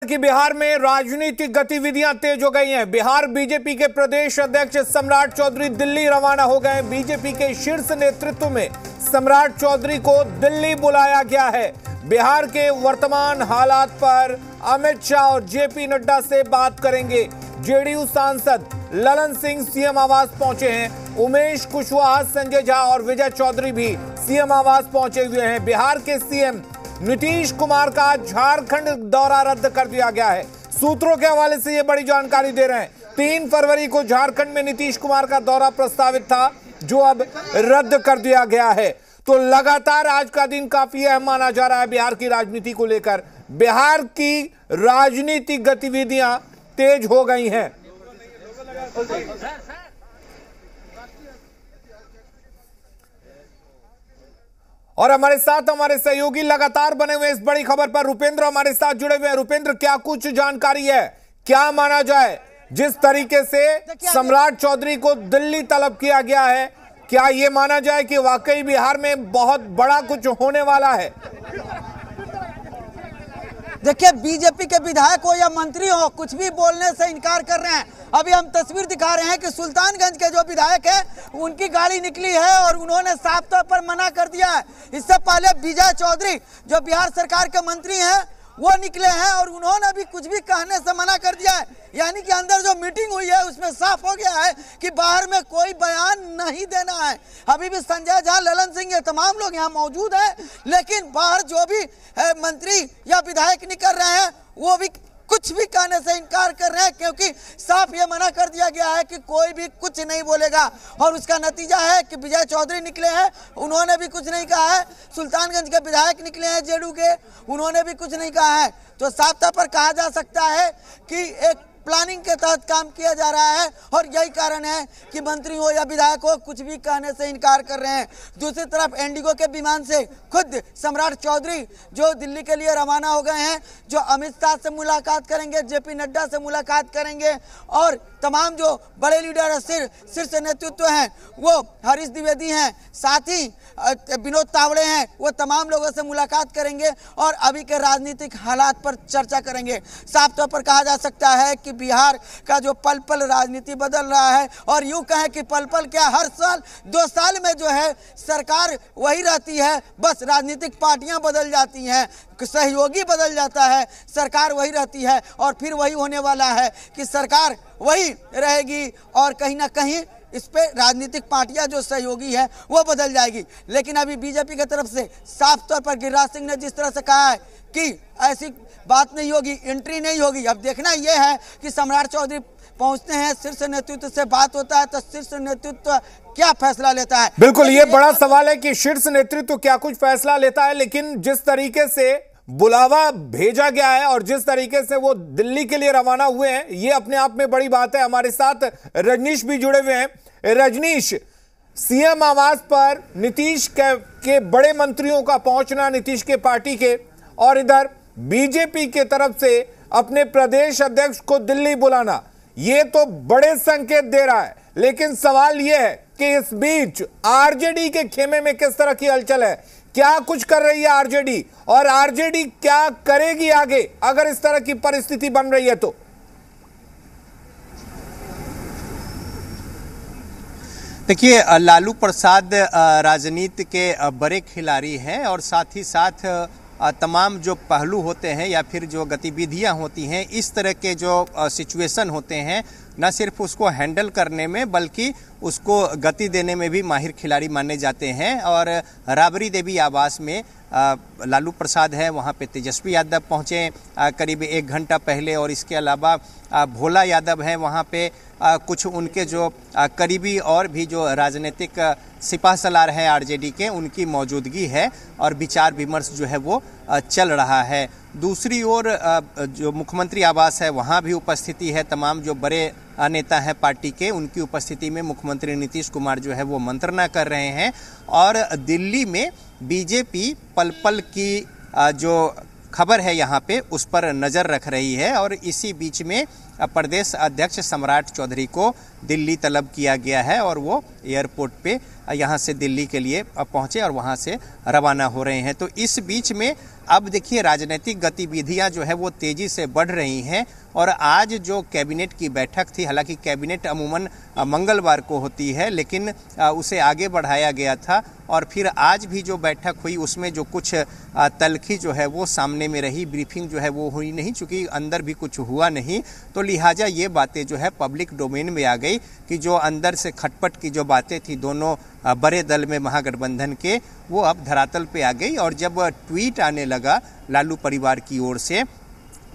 कि बिहार में राजनीतिक गतिविधियां तेज हो गई हैं। बिहार बीजेपी के प्रदेश अध्यक्ष सम्राट चौधरी दिल्ली रवाना हो गए। बीजेपी के शीर्ष नेतृत्व में सम्राट चौधरी को दिल्ली बुलाया गया है। बिहार के वर्तमान हालात पर अमित शाह और जेपी नड्डा से बात करेंगे। जेडीयू सांसद ललन सिंह सीएम आवास पहुंचे हैं। उमेश कुशवाहा, संजय झा और विजय चौधरी भी सीएम आवास पहुंचे हुए हैं। बिहार के सीएम नीतीश कुमार का झारखंड दौरा रद्द कर दिया गया है। सूत्रों के हवाले से यह बड़ी जानकारी दे रहे हैं। 3 फरवरी को झारखंड में नीतीश कुमार का दौरा प्रस्तावित था, जो अब रद्द कर दिया गया है। तो लगातार आज का दिन काफी अहम माना जा रहा है बिहार की राजनीति को लेकर। बिहार की राजनीतिक गतिविधियां तेज हो गई हैं। और हमारे साथ हमारे सहयोगी लगातार बने हुए इस बड़ी खबर पर रुपेंद्र हमारे साथ जुड़े हुए हैं। रुपेंद्र, क्या कुछ जानकारी है? क्या माना जाए जिस तरीके से सम्राट चौधरी को दिल्ली तलब किया गया है, क्या यह माना जाए कि वाकई बिहार में बहुत बड़ा कुछ होने वाला है? देखिए, बीजेपी के विधायक हो या मंत्री हो, कुछ भी बोलने से इनकार कर रहे हैं। अभी हम तस्वीर दिखा रहे हैं कि सुल्तानगंज के जो विधायक हैं उनकी गाड़ी निकली है और उन्होंने साफ तौर पर मना कर दिया है। इससे पहले विजय चौधरी जो बिहार सरकार के मंत्री हैं वो निकले हैं और उन्होंने भी कुछ भी कहने से मना कर दिया है। यानी कि अंदर जो मीटिंग हुई है उसमें साफ हो गया है कि बाहर में कोई बयान नहीं देना है। अभी भी संजय झा, ललन सिंह, ये तमाम लोग यहाँ मौजूद हैं, लेकिन बाहर जो भी मंत्री या विधायक निकल रहे हैं वो भी कुछ भी कहने से इनकार कर रहे हैं, क्योंकि साफ ये मना कर दिया गया है कि कोई भी कुछ नहीं बोलेगा। और उसका नतीजा है कि विजय चौधरी निकले हैं, उन्होंने भी कुछ नहीं कहा है। सुल्तानगंज के विधायक निकले हैं जेडीयू के, उन्होंने भी कुछ नहीं कहा है। तो साफ तौर पर कहा जा सकता है कि एक प्लानिंग के तहत काम किया जा रहा है और यही कारण है कि मंत्री हो या विधायक हो कुछ भी कहने से इनकार कर रहे हैं। दूसरी तरफ इंडिगो के विमान से खुद सम्राट चौधरी जो दिल्ली के लिए रवाना हो गए हैं, जो अमित शाह से मुलाकात करेंगे, जेपी नड्डा से मुलाकात करेंगे और तमाम जो बड़े लीडर शीर्ष नेतृत्व हैं वो हरीश द्विवेदी हैं, साथ ही विनोद तावड़े हैं, वो तमाम लोगों से मुलाकात करेंगे और अभी के राजनीतिक हालात पर चर्चा करेंगे। साफ तौर पर कहा जा सकता है कि बिहार का जो पल पल राजनीति बदल रहा है, और यूं कहें कि पल पल क्या, हर साल 2 साल में जो है सरकार वही रहती है, बस राजनीतिक पार्टियां बदल जाती हैं, सहयोगी बदल जाता है, सरकार वही रहती है। और फिर वही होने वाला है कि सरकार वही रहेगी और कहीं ना कहीं इस पे राजनीतिक पार्टियां जो सहयोगी है वो बदल जाएगी। लेकिन अभी बीजेपी की तरफ से साफ तौर पर गिरिराज सिंह ने जिस तरह से कहा है कि ऐसी बात नहीं होगी, एंट्री नहीं होगी। अब देखना यह है कि सम्राट चौधरी पहुंचते हैं, शीर्ष नेतृत्व से बात होता है तो शीर्ष नेतृत्व क्या फैसला लेता है। बिल्कुल, ये बड़ा सवाल है कि शीर्ष नेतृत्व क्या कुछ फैसला लेता है। लेकिन जिस तरीके से बुलावा भेजा गया है और जिस तरीके से वो दिल्ली के लिए रवाना हुए हैं, ये अपने आप में बड़ी बात है। हमारे साथ रजनीश भी जुड़े हुए हैं। रजनीश, सीएम आवास पर नीतीश के बड़े मंत्रियों का पहुंचना, नीतीश के पार्टी के, और इधर बीजेपी के तरफ से अपने प्रदेश अध्यक्ष को दिल्ली बुलाना, ये तो बड़े संकेत दे रहा है। लेकिन सवाल यह है कि इस बीच आरजेडी के खेमे में किस तरह की हलचल है, क्या कुछ कर रही है आरजेडी, और आरजेडी क्या करेगी आगे अगर इस तरह की परिस्थिति बन रही है तो? देखिए, लालू प्रसाद राजनीति के बड़े खिलाड़ी हैं और साथ ही साथ तमाम जो पहलू होते हैं या फिर जो गतिविधियां होती हैं, इस तरह के जो सिचुएशन होते हैं, न सिर्फ उसको हैंडल करने में बल्कि उसको गति देने में भी माहिर खिलाड़ी माने जाते हैं। और राबड़ी देवी आवास में लालू प्रसाद है, वहाँ पे तेजस्वी यादव पहुँचे करीब 1 घंटा पहले, और इसके अलावा भोला यादव हैं वहाँ पे, कुछ उनके जो करीबी और भी जो राजनीतिक सिपह सलार हैं आरजेडी के, उनकी मौजूदगी है और विचार विमर्श जो है वो चल रहा है। दूसरी ओर जो मुख्यमंत्री आवास है वहाँ भी उपस्थिति है, तमाम जो बड़े नेता हैं पार्टी के, उनकी उपस्थिति में मुख्यमंत्री नीतीश कुमार जो है वो मंत्रणा कर रहे हैं। और दिल्ली में बीजेपी पल पल की जो खबर है यहाँ पे उस पर नज़र रख रही है। और इसी बीच में प्रदेश अध्यक्ष सम्राट चौधरी को दिल्ली तलब किया गया है और वो एयरपोर्ट पे यहाँ से दिल्ली के लिए पहुँचे और वहाँ से रवाना हो रहे हैं। तो इस बीच में अब देखिए राजनीतिक गतिविधियां जो है वो तेजी से बढ़ रही हैं और आज जो कैबिनेट की बैठक थी, हालांकि कैबिनेट अमूमन मंगलवार को होती है लेकिन उसे आगे बढ़ाया गया था और फिर आज भी जो बैठक हुई उसमें जो कुछ तलखी जो है वो सामने में रही, ब्रीफिंग जो है वो हुई नहीं, चूँकि अंदर भी कुछ हुआ नहीं, तो लिहाजा ये बातें जो है पब्लिक डोमेन में आ गई कि जो अंदर से खटपट की जो बातें थी दोनों बड़े दल में महागठबंधन के, वो अब धरातल पे आ गई। और जब ट्वीट आने लगा लालू परिवार की ओर से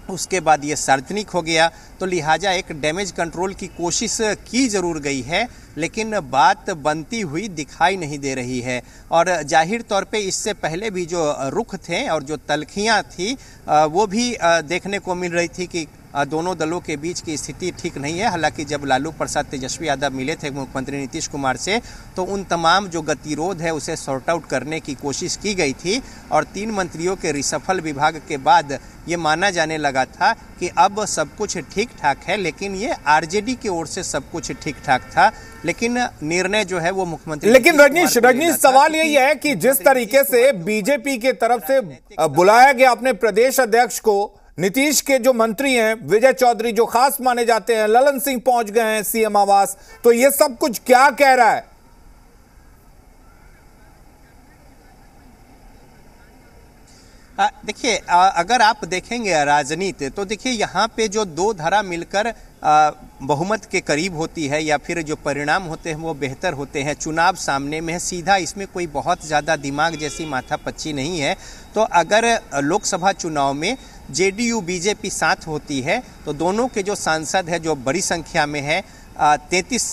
उसके बाद ये सार्वजनिक हो गया, तो लिहाजा एक डैमेज कंट्रोल की कोशिश की जरूर गई है लेकिन बात बनती हुई दिखाई नहीं दे रही है। और जाहिर तौर पे इससे पहले भी जो रुख थे और जो तलखियाँ थी वो भी देखने को मिल रही थी कि दोनों दलों के बीच की स्थिति ठीक नहीं है। हालांकि जब लालू प्रसाद तेजस्वी यादव मिले थे मुख्यमंत्री नीतीश कुमार से तो उन तमाम जो गतिरोध है उसे सॉर्ट आउट करने की कोशिश की गई थी और 3 मंत्रियों के रिसफल विभाग के बाद ये माना जाने लगा था कि अब सब कुछ ठीक ठाक है, लेकिन ये आरजेडी की ओर से सब कुछ ठीक ठाक था, लेकिन निर्णय जो है वो मुख्यमंत्री। लेकिन रजनीश सवाल यही है कि जिस तरीके से बीजेपी के तरफ से बुलाया गया अपने प्रदेश अध्यक्ष को, नीतीश के जो मंत्री हैं विजय चौधरी जो खास माने जाते हैं, ललन सिंह पहुंच गए हैं सीएम आवास, तो ये सब कुछ क्या कह रहा है? देखिए अगर आप देखेंगे राजनीति तो देखिए यहाँ पे जो 2 धारा मिलकर बहुमत के करीब होती है या फिर जो परिणाम होते हैं वो बेहतर होते हैं। चुनाव सामने में है, सीधा इसमें कोई बहुत ज़्यादा दिमाग जैसी माथापच्ची नहीं है। तो अगर लोकसभा चुनाव में जेडीयू बीजेपी साथ होती है तो दोनों के जो सांसद है जो बड़ी संख्या में है 33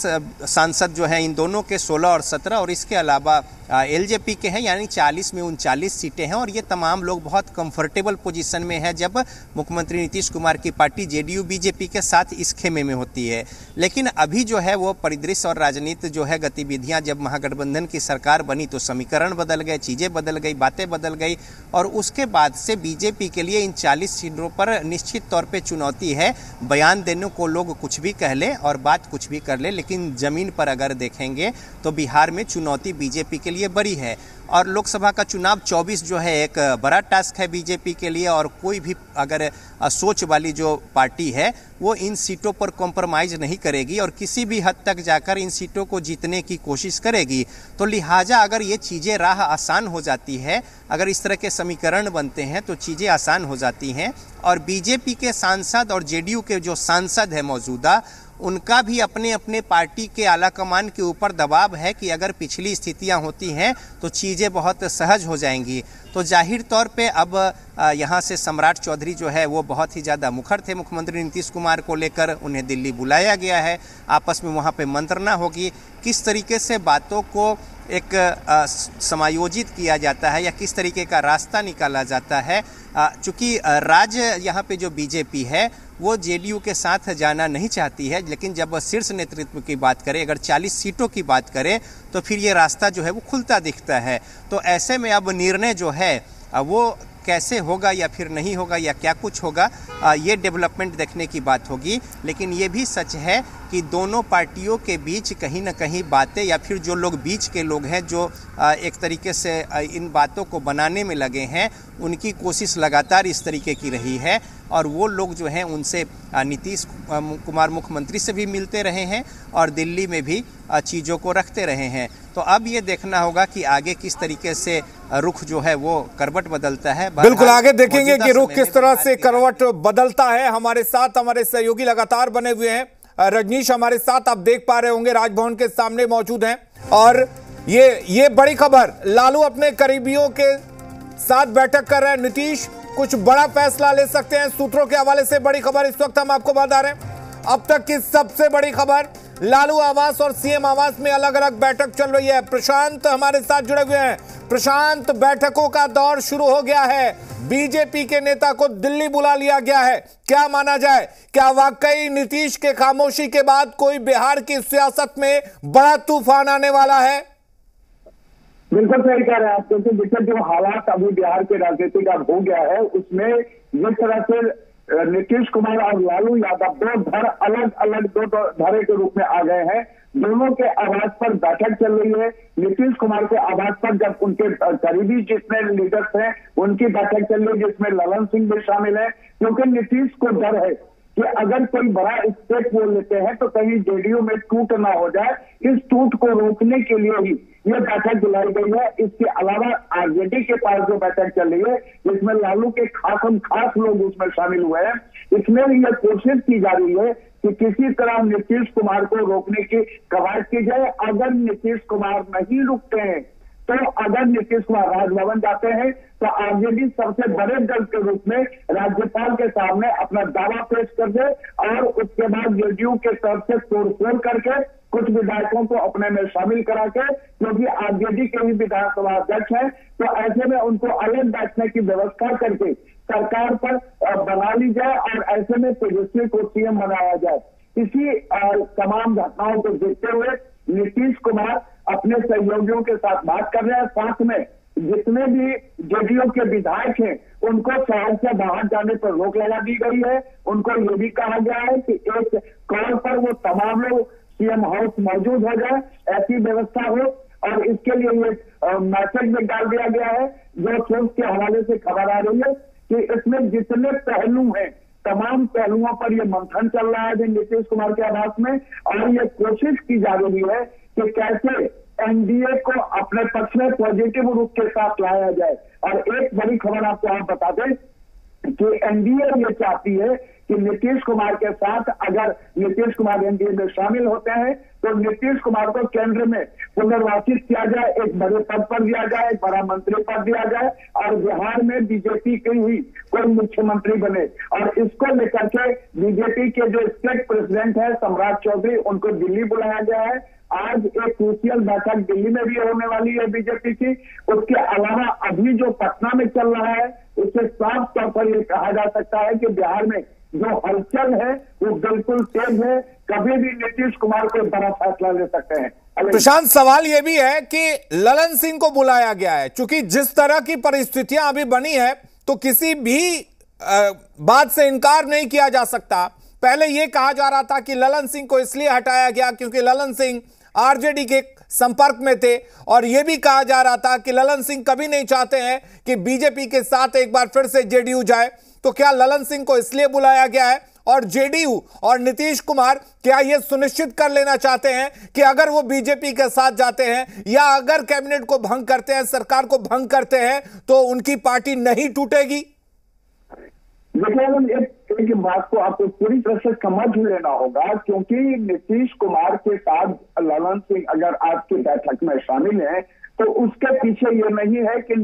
सांसद जो हैं इन दोनों के 16 और 17 और इसके अलावा एलजेपी के हैं, यानी 40 में 39 सीटें हैं और ये तमाम लोग बहुत कंफर्टेबल पोजीशन में है जब मुख्यमंत्री नीतीश कुमार की पार्टी जेडीयू बीजेपी के साथ इस खेमे में होती है। लेकिन अभी जो है वो परिदृश्य और राजनीति जो है गतिविधियां, जब महागठबंधन की सरकार बनी तो समीकरण बदल गए, चीज़ें बदल गई, बातें बदल गई और उसके बाद से बीजेपी के लिए इन 40 सीटों पर निश्चित तौर पर चुनौती है। बयान देने को लोग कुछ भी कह लें और बात कुछ भी कर ले, लेकिन जमीन पर अगर देखेंगे तो बिहार में चुनौती बीजेपी के लिए बड़ी है। और लोकसभा का चुनाव 24 जो है एक बड़ा टास्क है बीजेपी के लिए और कोई भी अगर सोच वाली जो पार्टी है वो इन सीटों पर कॉम्प्रोमाइज़ नहीं करेगी और किसी भी हद तक जाकर इन सीटों को जीतने की कोशिश करेगी। तो लिहाजा अगर ये चीज़ें राह आसान हो जाती है, अगर इस तरह के समीकरण बनते हैं तो चीज़ें आसान हो जाती हैं। और बीजेपी के सांसद और जेडीयू के जो सांसद है मौजूदा, उनका भी अपने अपने पार्टी के आला कमान के ऊपर दबाव है कि अगर पिछली स्थितियां होती हैं तो चीज़ें बहुत सहज हो जाएंगी। तो जाहिर तौर पे अब यहाँ से सम्राट चौधरी जो है वो बहुत ही ज़्यादा मुखर थे मुख्यमंत्री नीतीश कुमार को लेकर, उन्हें दिल्ली बुलाया गया है, आपस में वहाँ पे मंत्रणा होगी, किस तरीके से बातों को एक समायोजित किया जाता है या किस तरीके का रास्ता निकाला जाता है। चूँकि राज्य यहाँ पे जो बीजेपी है वो जेडीयू के साथ जाना नहीं चाहती है, लेकिन जब शीर्ष नेतृत्व की बात करें, अगर 40 सीटों की बात करें तो फिर ये रास्ता जो है वो खुलता दिखता है। तो ऐसे में अब निर्णय जो है वो कैसे होगा या फिर नहीं होगा या क्या कुछ होगा, ये डेवलपमेंट देखने की बात होगी। लेकिन ये भी सच है कि दोनों पार्टियों के बीच कहीं ना कहीं बातें या फिर जो लोग बीच के लोग हैं जो एक तरीके से इन बातों को बनाने में लगे हैं, उनकी कोशिश लगातार इस तरीके की रही है और वो लोग जो हैं उनसे नीतीश कुमार मुख्यमंत्री से भी मिलते रहे हैं और दिल्ली में भी चीज़ों को रखते रहे हैं। तो अब ये देखना होगा कि आगे किस तरीके से रुख जो है वो करवट बदलता है। बिल्कुल आगे देखेंगे कि रुख किस तरह से करवट बदलता है। हमारे साथ हमारे सहयोगी लगातार बने हुए हैं। रजनीश हमारे साथ आप देख पा रहे होंगे राजभवन के सामने मौजूद हैं और ये बड़ी खबर, लालू अपने करीबियों के साथ बैठक कर रहे हैं, नीतीश कुछ बड़ा फैसला ले सकते हैं। सूत्रों के हवाले से बड़ी खबर इस वक्त हम आपको बता रहे हैं। अब तक की सबसे बड़ी खबर, लालू आवास और सीएम आवास में अलग अलग बैठक चल रही है। प्रशांत हमारे साथ जुड़े हुए हैं। प्रशांत, बैठकों का दौर शुरू हो गया है, बीजेपी के नेता को दिल्ली बुला लिया गया है, क्या माना जाए, क्या वाकई नीतीश के खामोशी के बाद कोई बिहार की सियासत में बड़ा तूफान आने वाला है? बिल्कुल सही कह रहे हैं आप, क्योंकि देखिए जो हालात अभी बिहार के राजनीति का हो गया है उसमें जिस तरह से नीतीश कुमार और लालू यादव दो धड़े के रूप में आ गए हैं, दोनों के आवाज पर बैठक चल रही है। नीतीश कुमार के आवाज पर जब उनके करीबी जितने लीडर्स हैं उनकी बैठक चल रही है, जिसमें ललन सिंह भी शामिल है, क्योंकि नीतीश को डर है कि अगर कोई बड़ा स्टेप बोल लेते हैं तो कहीं जेडीयू में टूट ना हो जाए। इस टूट को रोकने के लिए ही ये बैठक बुलाई गई है। इसके अलावा आरजेडी के पास जो बैठक चल रही है, जिसमें लालू के खास लोग उसमें शामिल हुए हैं, इसमें यह कोशिश की जा रही है कि किसी तरह नीतीश कुमार को रोकने की कवायद की जाए। अगर नीतीश कुमार नहीं रुकते हैं तो अगर नीतीश कुमार राजभवन जाते हैं तो आरजेडी सबसे बड़े दल के रूप में राज्यपाल के सामने अपना दावा पेश कर दे और उसके बाद जेडीयू के तरफ से तोड़फोड़ करके कुछ विधायकों को अपने में शामिल करा के, क्योंकि आरजेडी के ही विधानसभा अध्यक्ष हैं, तो ऐसे में उनको अलग बैठने की व्यवस्था करके सरकार पर बना ली जाए और ऐसे में तेजस्वी को सीएम बनाया जाए। इसी तमाम घटनाओं को देखते हुए नीतीश कुमार अपने सहयोगियों के साथ बात कर रहे हैं। साथ में जितने भी जेडीयू के विधायक हैं उनको शहर से बाहर जाने पर रोक लगा दी गई है। उनको ये भी कहा गया है कि एक कॉल पर वो तमाम लोग सीएम हाउस मौजूद हो जाए, ऐसी व्यवस्था हो। और इसके लिए ये मैसेज में डाल दिया गया है, जो सोर्स के हवाले से खबर आ रही है कि इसमें जितने पहलू हैं तमाम पहलुओं पर यह मंथन चल रहा है नीतीश कुमार के आवास में, और ये कोशिश की जा रही है कि कैसे एनडीए को अपने पक्ष में पॉजिटिव रूप के साथ लाया जाए। और एक बड़ी खबर आपको आप बता दें कि एनडीए ये चाहती है कि नीतीश कुमार के साथ अगर नीतीश कुमार एनडीए में शामिल होते हैं तो नीतीश कुमार को केंद्र में पुनर्वासित किया जाए, एक बड़े पद पर दिया जाए, एक बड़ा मंत्री पद दिया जाए और बिहार में बीजेपी की ही कोई मुख्यमंत्री बने। और इसको लेकर के बीजेपी के जो स्टेट प्रेसिडेंट है सम्राट चौधरी, उनको दिल्ली बुलाया गया है। आज एक क्रूशियल बैठक दिल्ली में भी होने वाली है बीजेपी की। उसके अलावा अभी जो पटना में चल रहा है उससे साफ तौर पर यह कहा जा सकता है कि बिहार में जो हलचल है वो बिल्कुल तेज है। कभी भी नीतीश कुमार कोई बड़ा फैसला ले सकते हैं। प्रशांत, सवाल यह भी है कि ललन सिंह को बुलाया गया है, क्योंकि जिस तरह की परिस्थितियां अभी बनी है तो किसी भी बात से इनकार नहीं किया जा सकता। पहले यह कहा जा रहा था कि ललन सिंह को इसलिए हटाया गया क्योंकि ललन सिंह आरजेडी के संपर्क में थे, और यह भी कहा जा रहा था कि ललन सिंह कभी नहीं चाहते हैं कि बीजेपी के साथ एक बार फिर से जेडीयू जाए। तो क्या ललन सिंह को इसलिए बुलाया गया है, और जेडीयू और नीतीश कुमार क्या यह सुनिश्चित कर लेना चाहते हैं कि अगर वो बीजेपी के साथ जाते हैं या अगर कैबिनेट को भंग करते हैं, सरकार को भंग करते हैं, तो उनकी पार्टी नहीं टूटेगी? देखिए, एक बात को आपको पूरी तरह से समझ लेना होगा, क्योंकि नीतीश कुमार के साथ ललन सिंह अगर आज की बैठक में शामिल है तो उसके पीछे ये नहीं है कि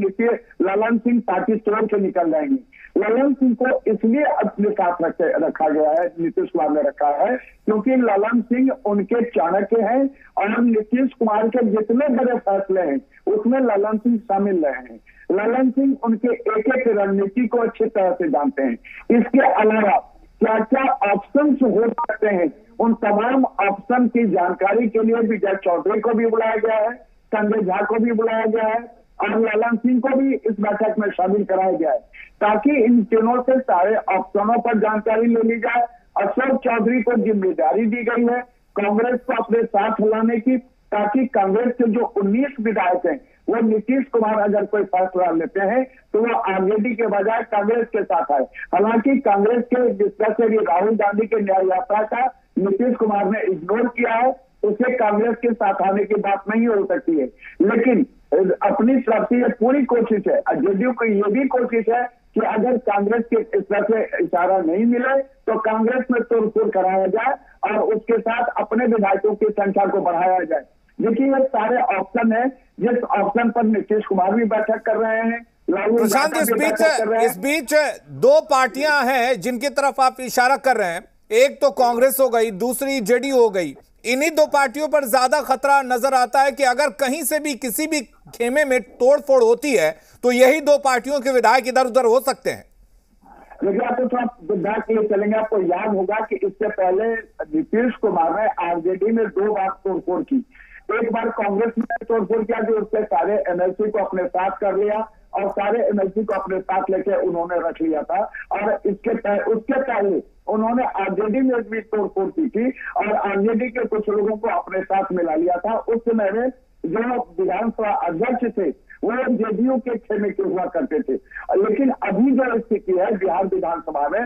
ललन सिंह पार्टी तोड़ के निकल जाएंगे। ललन सिंह को इसलिए अपने साथ रखा गया है, नीतीश कुमार ने रखा है, क्योंकि ललन सिंह उनके चाणक्य हैं और नीतीश कुमार के जितने बड़े फैसले हैं उसमें ललन सिंह शामिल रहे हैं। ललन सिंह उनके एक एक रणनीति को अच्छी तरह से जानते हैं। इसके अलावा क्या क्या ऑप्शन हो सकते हैं, उन तमाम ऑप्शन की जानकारी के लिए विजय चौधरी को भी बुलाया गया है, संजय झा को भी बुलाया गया है और ललन सिंह को भी इस बैठक में शामिल कराया गया है, ताकि इन तीनों से सारे ऑप्शनों पर जानकारी ले ली जाए। अशोक चौधरी को जिम्मेदारी दी गई है कांग्रेस को अपने साथ लाने की, ताकि कांग्रेस के जो 19 विधायक हैं वो नीतीश कुमार अगर कोई फैसला लेते हैं तो वो आरजेडी के बजाय कांग्रेस के साथ आए। हालांकि कांग्रेस के जिस तरह से राहुल गांधी के न्याय यात्रा का नीतीश कुमार ने इग्नोर किया है, उसे कांग्रेस के साथ आने की बात नहीं हो सकती है। लेकिन अपनी तरफ से ये पूरी कोशिश है, जेडीयू की ये भी कोशिश है कि अगर कांग्रेस के इस तरह से इशारा नहीं मिले तो कांग्रेस में तोड़फोड़ कराया जाए और उसके साथ अपने विधायकों की संख्या को बढ़ाया जाए। देखिए, ये सारे ऑप्शन है, जिस ऑप्शन पर नीतीश कुमार भी बैठक कर रहे हैं, प्रशांत, इस बीच दो पार्टियां हैं जिनकी तरफ आप इशारा कर रहे हैं, एक तो कांग्रेस हो गई, दूसरी जेडीयू हो गई। इन्हीं दो पार्टियों पर ज्यादा खतरा नजर आता है कि अगर कहीं से भी किसी भी खेमे में तोड़फोड़ होती है तो यही दो पार्टियों के विधायक इधर उधर हो सकते हैं। देखिए, आपको थोड़ा बैक के लिए चलेंगे। आपको याद होगा कि इससे पहले नीतीश कुमार ने आरजेडी में 2 बार तोड़फोड़ की। एक बार कांग्रेस में तोड़फोड़ किया कि उसके सारे एमएलसी को अपने साथ कर लिया और सारे एमएलसी को अपने साथ लेके उन्होंने रख लिया था। और उसके पहले उन्होंने आरजेडी में भी तोड़फोड़ की थी और आरजेडी के कुछ लोगों को अपने साथ मिला लिया था। उस समय में जो विधानसभा अध्यक्ष थे वो जेडीयू के खेमे के हुआ करते थे। लेकिन अभी जो स्थिति है बिहार विधानसभा में